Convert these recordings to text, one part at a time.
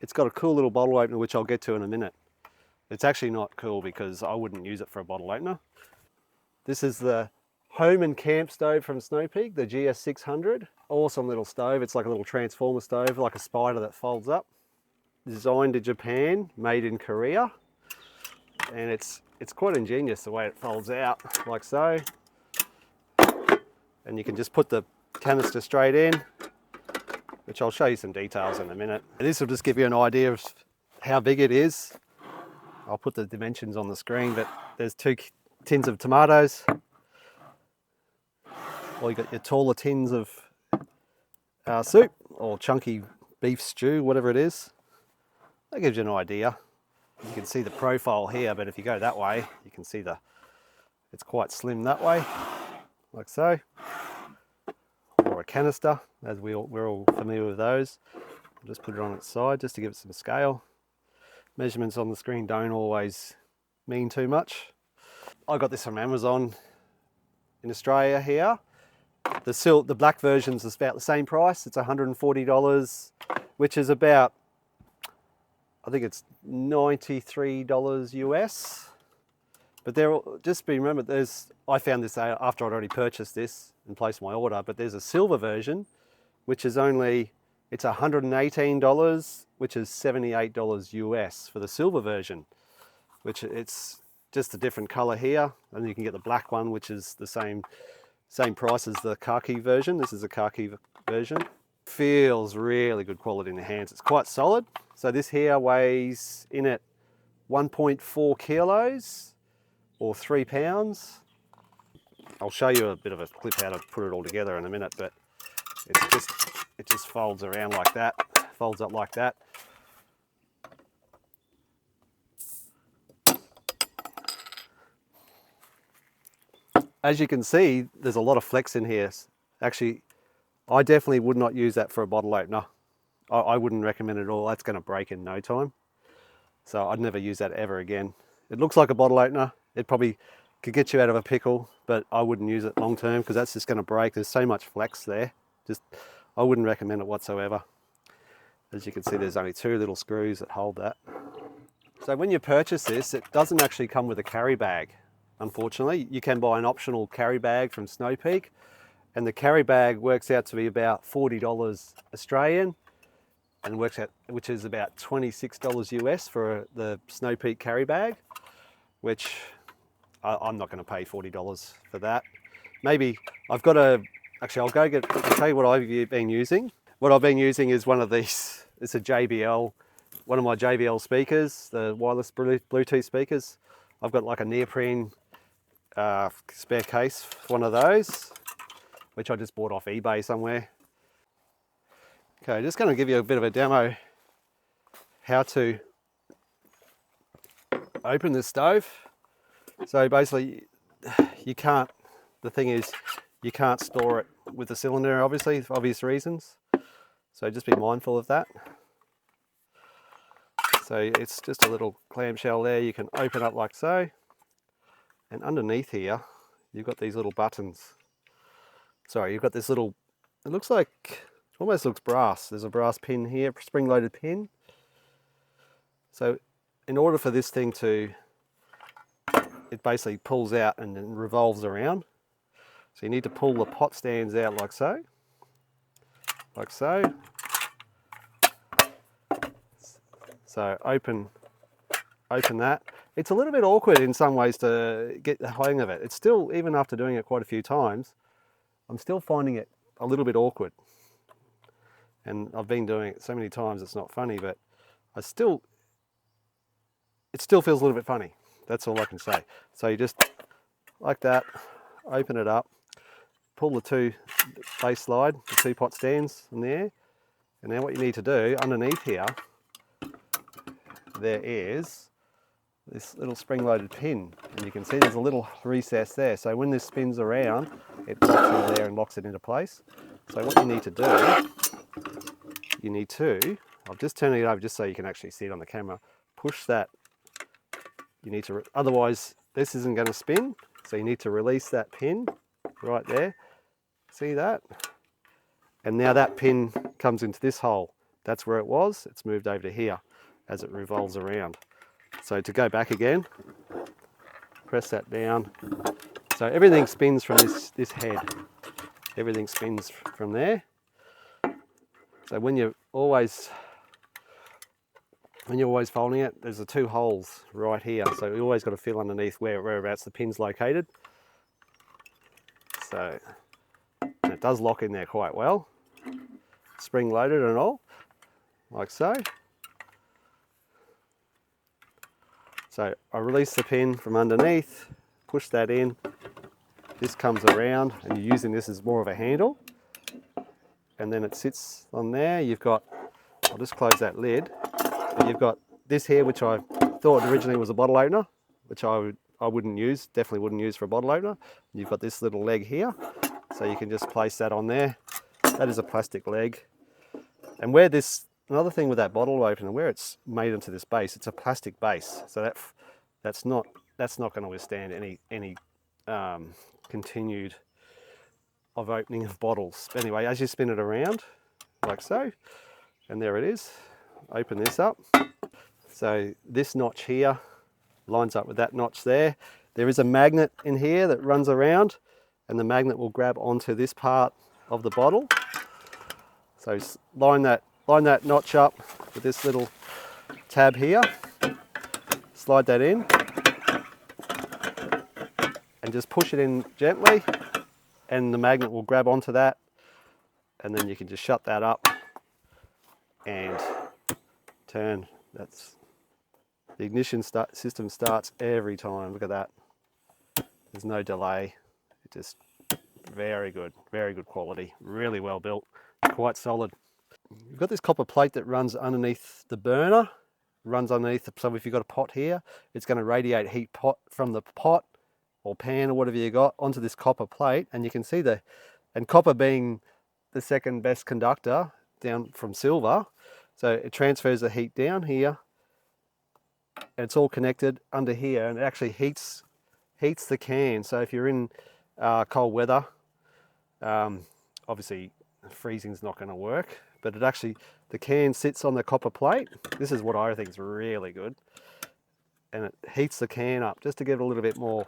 it's got a cool little bottle opener, which I'll get to in a minute. It's actually not cool because I wouldn't use it for a bottle opener. This is the home and camp stove from Snow Peak, the GS600. Awesome little stove. It's like a little transformer stove, like a spider that folds up. Designed in Japan, made in Korea. And it's quite ingenious the way it folds out, like so. And you can just put the canister straight in, which I'll show you some details in a minute. And this will just give you an idea of how big it is. I'll put the dimensions on the screen, but there's 2 tins of tomatoes. Or you got your taller tins of soup or chunky beef stew, whatever it is. That gives you an idea. You can see the profile here, but if you go that way, you can see it's quite slim that way, like so. Or a canister, as we're all familiar with those. I'll just put it on its side just to give it some scale. Measurements on the screen don't always mean too much. I got this from Amazon in Australia here. The black version's is about the same price. It's $140, which is about, I think it's $93 US. But just remember, I found this out after I'd already purchased this and placed my order, but there's a silver version, which is it's $118, which is $78 US for the silver version, which it's just a different color here. And you can get the black one, which is the same price as the khaki version. This is a khaki version. Feels really good quality in the hands. It's quite solid. So this here weighs in at 1.4 kilos or 3 pounds. I'll show you a bit of a clip how to put it all together in a minute, but it just folds around like that, folds up like that. As you can see, there's a lot of flex in here. Actually, I definitely would not use that for a bottle opener. I wouldn't recommend it at all. That's going to break in no time. So I'd never use that ever again. It looks like a bottle opener. It probably could get you out of a pickle, but I wouldn't use it long term because that's just going to break. There's so much flex there. I wouldn't recommend it whatsoever. As you can see, there's only 2 little screws that hold that. So when you purchase this, it doesn't actually come with a carry bag. Unfortunately, you can buy an optional carry bag from Snow Peak, and the carry bag works out to be about $40 Australian, and which is about $26 US for the Snow Peak carry bag, which I'm not going to pay $40 for that. Maybe I'll tell you what I've been using. What I've been using is one of these. It's a JBL, one of my JBL speakers, the wireless Bluetooth speakers. I've got like a neoprene spare case, one of those, which I just bought off eBay somewhere. Okay, just going to give you a bit of a demo how to open this stove. So basically, the thing is, you can't store it with the cylinder, obviously, for obvious reasons. So just be mindful of that. So it's just a little clamshell there. You can open up like so. And underneath here, you've got these little buttons. Sorry, you've got this little, it almost looks brass. There's a brass pin here, spring-loaded pin. So in order for this thing it basically pulls out and then revolves around. So you need to pull the pot stands out like so. Like so. So open that. It's a little bit awkward in some ways to get the hang of it. It's still, even after doing it quite a few times, I'm still finding it a little bit awkward. And I've been doing it so many times it's not funny, but it still feels a little bit funny. That's all I can say. So you just, like that, open it up, pull the 2 base slide, the 2 pot stands in there, and then what you need to do underneath here, there is this little spring-loaded pin, and you can see there's a little recess there. So when this spins around, it locks in there and locks it into place. So what you need to do, I'll just turn it over just so you can actually see it on the camera. Push that. You need to, otherwise this isn't going to spin. So you need to release that pin right there. See that? And now that pin comes into this hole. that's where it was. It's moved over to here as it revolves around. So to go back again, press that down. So everything spins from this head. Everything spins from there. So when you're always folding it, there's the 2 holes right here. So you always got to feel underneath whereabouts the pin's located. So it does lock in there quite well. Spring loaded and all, like so. So I release the pin from underneath, push that in. This comes around and you're using this as more of a handle. And then it sits on there. You've got, I'll just close that lid. But you've got this here, which I thought originally was a bottle opener, which I wouldn't use, definitely wouldn't use for a bottle opener. You've got this little leg here, so you can just place that on there. That is a plastic leg. And where this, another thing with that bottle opener, where it's made into this base, it's a plastic base, so that's not going to withstand any continued of opening of bottles. Anyway, as you spin it around, like so, and there it is. Open this up. So this notch here lines up with that notch there. There is a magnet in here that runs around, and the magnet will grab onto this part of the bottle. So line that notch up with this little tab here. Slide that in, and just push it in gently, and the magnet will grab onto that, and then you can just shut that up and turn. That's the ignition system starts every time. Look at that. There's no delay. It just very good quality. Really well built. Quite solid. You've got this copper plate that runs underneath the burner. Runs underneath. So if you've got a pot here, it's going to radiate heat from the pot or pan or whatever you got onto this copper plate, and you can see and copper being the second best conductor down from silver, so it transfers the heat down here. And it's all connected under here, and it actually heats the can. So if you're in cold weather, obviously freezing's not going to work, but it actually, the can sits on the copper plate. This is what I think is really good, and it heats the can up just to give it a little bit more,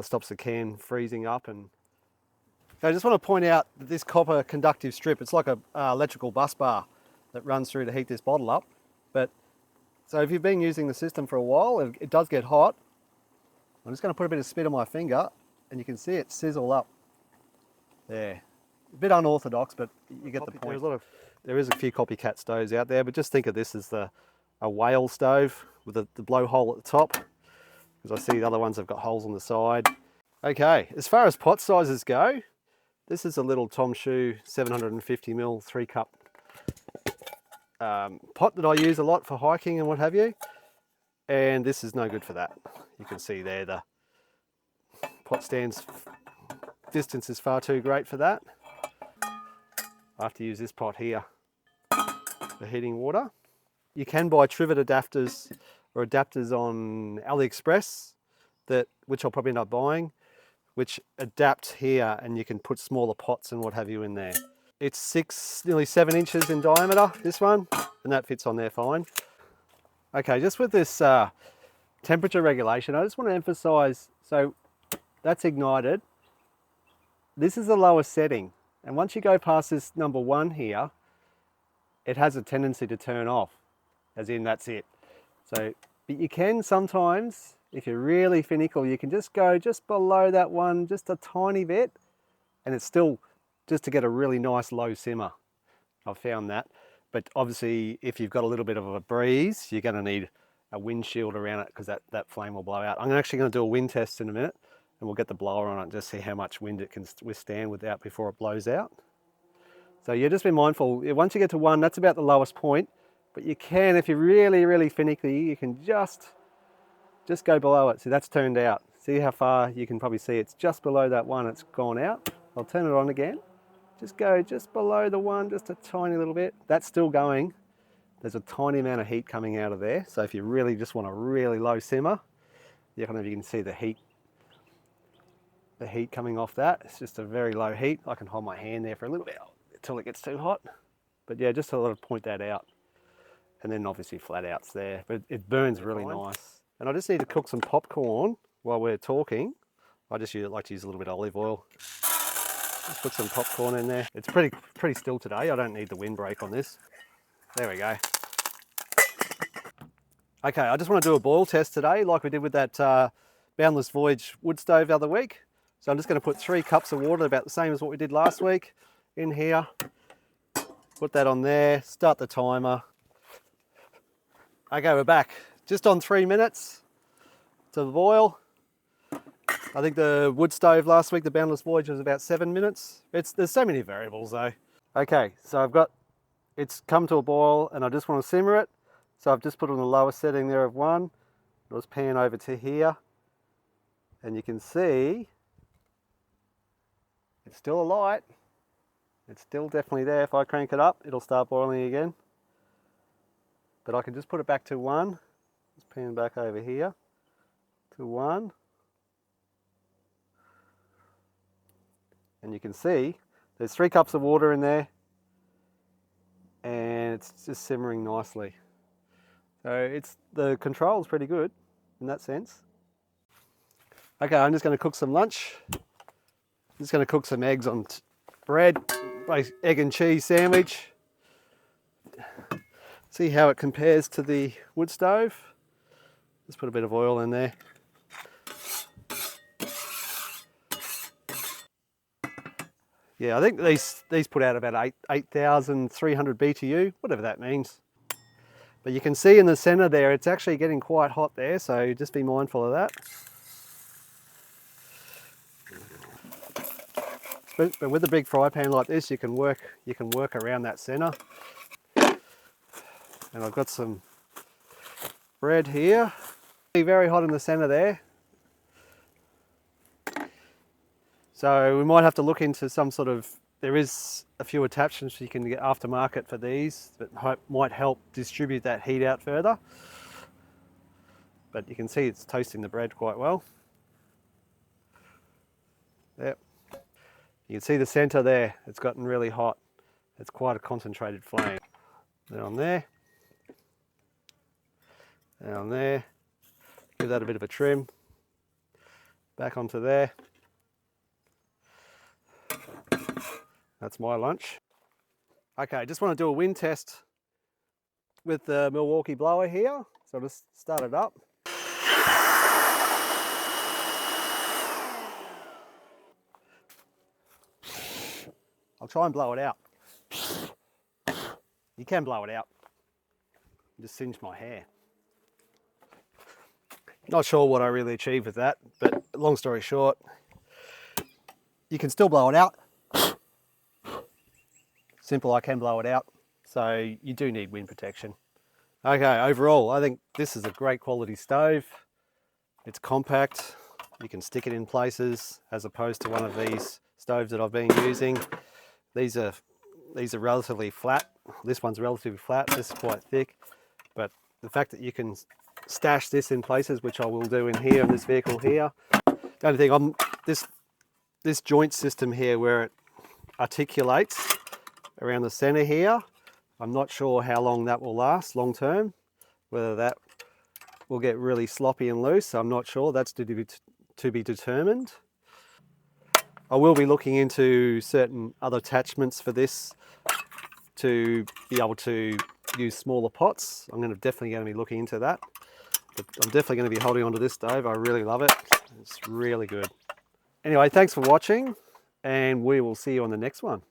stops the can freezing up. And I just want to point out that this copper conductive strip, it's like a electrical bus bar that runs through to heat this bottle up. But so if you've been using the system for a while, it does get hot. I'm just going to put a bit of spit on my finger, and you can see it sizzle up there. A bit unorthodox, but you get the point. There is a few copycat stoves out there, but just think of this as a whale stove with the blowhole at the top, because I see the other ones have got holes on the side. Okay, as far as pot sizes go, this is a little Tom Shoe 750ml 3-cup pot that I use a lot for hiking and what have you, and this is no good for that. You can see there the pot stand's distance is far too great for that. I have to use this pot here for heating water. You can buy trivet adapters or adapters on AliExpress, which I'll probably end up buying, which adapt here, and you can put smaller pots and what have you in there. It's nearly 7 inches in diameter, this one, and that fits on there fine. Okay, just with this temperature regulation, I just want to emphasize, so that's ignited. This is the lowest setting, and once you go past this number 1 here, it has a tendency to turn off, as in that's it. So, but you can sometimes, if you're really finical, you can just go just below that one, just a tiny bit, and it's still just to get a really nice low simmer. I've found that. But obviously, if you've got a little bit of a breeze, you're going to need a windshield around it, because that flame will blow out. I'm actually going to do a wind test in a minute, and we'll get the blower on it and just see how much wind it can withstand without before it blows out. So yeah, just be mindful. Once you get to 1, that's about the lowest point. But you can, if you're really, really finicky, you can just go below it. See, that's turned out. See how far you can probably see it's just below that 1, it's gone out. I'll turn it on again. Just go just below the 1, just a tiny little bit. That's still going. There's a tiny amount of heat coming out of there. So if you really just want a really low simmer, you can see the heat coming off that. It's just a very low heat. I can hold my hand there for a little bit until it gets too hot. But yeah, just to sort of point that out. And then obviously flat outs there, but it burns really nice. And I just need to cook some popcorn while we're talking. I just like to use a little bit of olive oil. Just put some popcorn in there. It's pretty still today. I don't need the windbreak on this. There we go. Okay, I just want to do a boil test today like we did with that Boundless Voyage wood stove the other week. So I'm just going to put 3 cups of water, about the same as what we did last week, in here. Put that on there, start the timer. Okay, we're back. Just on 3 minutes to the boil. I think the wood stove last week, the Boundless Voyage, was about 7 minutes. There's so many variables though. Okay, so it's come to a boil and I just want to simmer it. So I've just put on the lowest setting there of 1. Let's pan over to here. And you can see it's still alight. It's still definitely there. If I crank it up, it'll start boiling again. But I can just put it back to 1. Let's pan back over here to 1. And you can see there's 3 cups of water in there and it's just simmering nicely. So the control is pretty good in that sense. Okay, I'm just going to cook some lunch. I'm just going to cook some eggs on bread, egg and cheese sandwich. See how it compares to the wood stove. Just put a bit of oil in there. Yeah, I think these put out about 8,300 BTU, whatever that means. But you can see in the center there, it's actually getting quite hot there, so just be mindful of that. But with a big fry pan like this, you can work around that center. And I've got some bread here. Very hot in the center there. So we might have to look into some sort of, there is a few attachments you can get aftermarket for these that might help distribute that heat out further. But you can see it's toasting the bread quite well. Yep. You can see the center there, it's gotten really hot. It's quite a concentrated flame. Then on there. And on there. Give that a bit of a trim. Back onto there. That's my lunch. Okay, just want to do a wind test with the Milwaukee blower here. So I'll just start it up. I'll try and blow it out. You can blow it out. Just singe my hair. Not sure what I really achieved with that, but long story short, you can still blow it out. Simple, I can blow it out. So you do need wind protection. Okay, overall, I think this is a great quality stove. It's compact. You can stick it in places as opposed to one of these stoves that I've been using. These are relatively flat. This one's relatively flat. This is quite thick. But the fact that you can stash this in places, which I will do in here in this vehicle here. The only thing, this joint system here where it articulates around the center here, I'm not sure how long that will last long term, whether that will get really sloppy and loose. I'm not sure, that's to be determined. I will be looking into certain other attachments for this to be able to use smaller pots. I'm definitely going to be looking into that. But I'm definitely going to be holding onto this stove. I really love it. It's really good. Anyway, thanks for watching and we will see you on the next one.